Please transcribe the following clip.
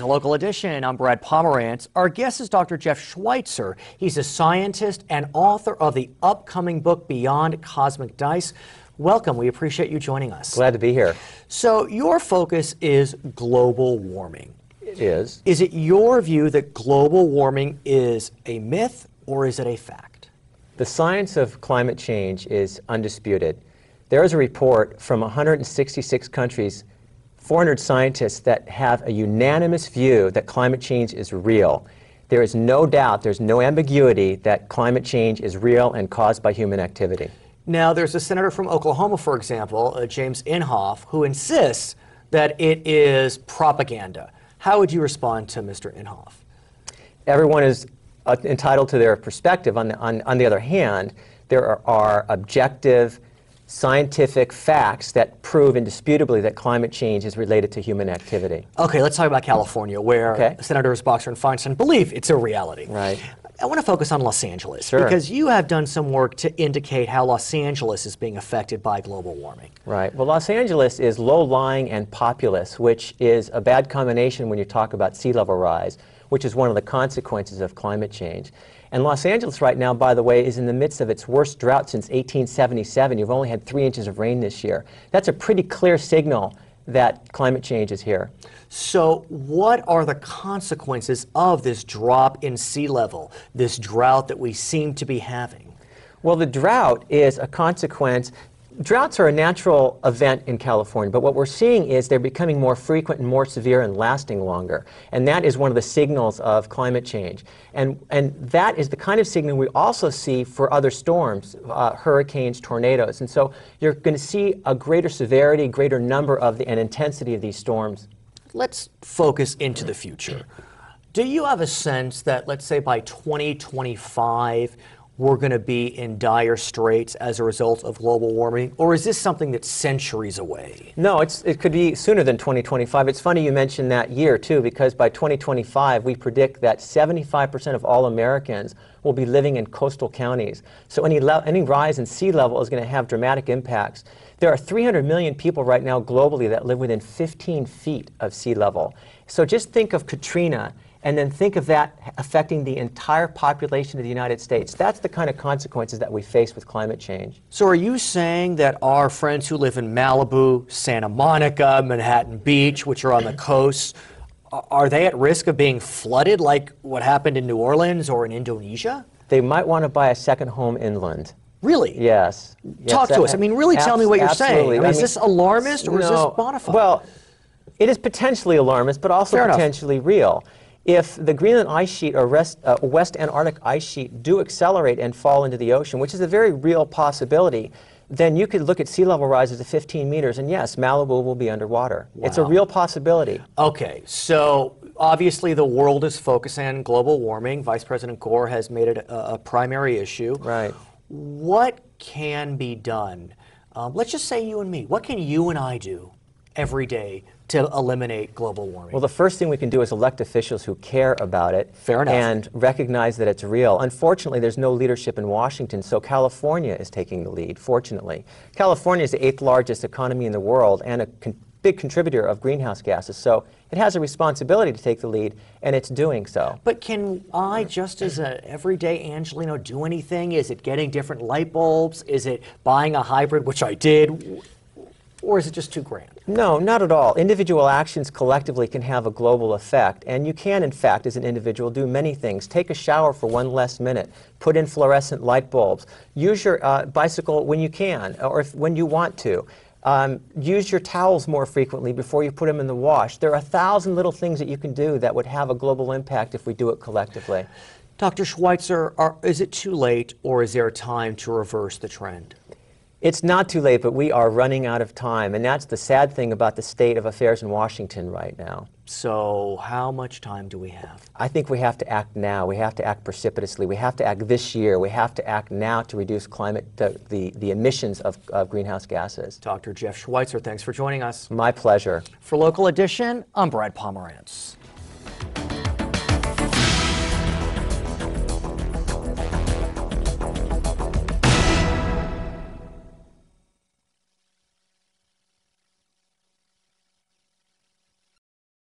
to Local Edition. I'm Brad Pomerance. Our guest is Dr. Jeff Schweitzer. He's a scientist and author of the upcoming book, Beyond Cosmic Dice. Welcome. We appreciate you joining us. Glad to be here. So your focus is global warming. It is. Is it your view that global warming is a myth or is it a fact? The science of climate change is undisputed. There is a report from 166 countries, 400 scientists that have a unanimous view that climate change is real. There is no doubt, there's no ambiguity that climate change is real and caused by human activity. Now, there's a senator from Oklahoma, for example, James Inhofe, who insists that it is propaganda. How would you respond to Mr. Inhofe? Everyone is entitled to their perspective. On the other hand, there are objective, scientific facts that prove indisputably that climate change is related to human activity. Okay, let's talk about California, where Senators Boxer and Feinstein believe it's a reality. Right. I want to focus on Los Angeles, Sure. because you have done some work to indicate how Los Angeles is being affected by global warming. Right. Well, Los Angeles is low-lying and populous, which is a bad combination when you talk about sea level rise, which is one of the consequences of climate change. And Los Angeles right now, by the way, is in the midst of its worst drought since 1877. You've only had 3 inches of rain this year. That's a pretty clear signal that climate change is here. So what are the consequences of this drop in sea level, this drought that we seem to be having? Well, the drought is a consequence. Droughts are a natural event in California, but what we're seeing is they're becoming more frequent and more severe and lasting longer. And that is one of the signals of climate change. And that is the kind of signal we also see for other storms, hurricanes, tornadoes. And so you're going to see a greater severity, greater number of and intensity of these storms. Let's focus into the future. Do you have a sense that, let's say, by 2025, we're going to be in dire straits as a result of global warming? Or is this something that's centuries away? No, it could be sooner than 2025. It's funny you mentioned that year, too, because by 2025, we predict that 75% of all Americans will be living in coastal counties. So any rise in sea level is going to have dramatic impacts. There are 300 million people right now globally that live within 15 feet of sea level. So just think of Katrina, and then think of that affecting the entire population of the United States. That's the kind of consequences that we face with climate change. So are you saying that our friends who live in Malibu, Santa Monica, Manhattan Beach, which are on the coast, are they at risk of being flooded like what happened in New Orleans or in Indonesia? They might want to buy a second home inland. Really? Yes. Talk to us. I mean, really tell me what you're saying. I mean, is this alarmist or is this bona fide? Well, it is potentially alarmist, but also potentially real. If the Greenland ice sheet or West Antarctic ice sheet do accelerate and fall into the ocean, which is a very real possibility, then you could look at sea level rises of 15 meters, and yes, Malibu will be underwater. Wow. It's a real possibility. Okay, so obviously the world is focusing on global warming. Vice President Gore has made it a primary issue. Right. What can be done? Let's just say you and me. What can you and I do every day to eliminate global warming? Well, the first thing we can do is elect officials who care about it. Fair enough. And recognize that it's real. Unfortunately, there's no leadership in Washington, so California is taking the lead, fortunately. California is the 8th largest economy in the world and a big contributor of greenhouse gases, so it has a responsibility to take the lead, and it's doing so. But can I, just as an everyday Angelino, do anything? Is it getting different light bulbs? Is it buying a hybrid, which I did? Or is it just too grand? No, not at all. Individual actions collectively can have a global effect, and you can, in fact, as an individual, do many things. Take a shower for 1 less minute. Put in fluorescent light bulbs. Use your bicycle when you can, or when you want to. Use your towels more frequently before you put them in the wash. There are 1,000 little things that you can do that would have a global impact if we do it collectively. Dr. Schweitzer, is it too late, or is there time to reverse the trend? It's not too late, but we are running out of time, and that's the sad thing about the state of affairs in Washington right now. So how much time do we have? I think we have to act now. We have to act precipitously. We have to act this year. We have to act now to reduce the emissions of greenhouse gases. Dr. Jeff Schweitzer, thanks for joining us. My pleasure. For Local Edition, I'm Brad Pomerance.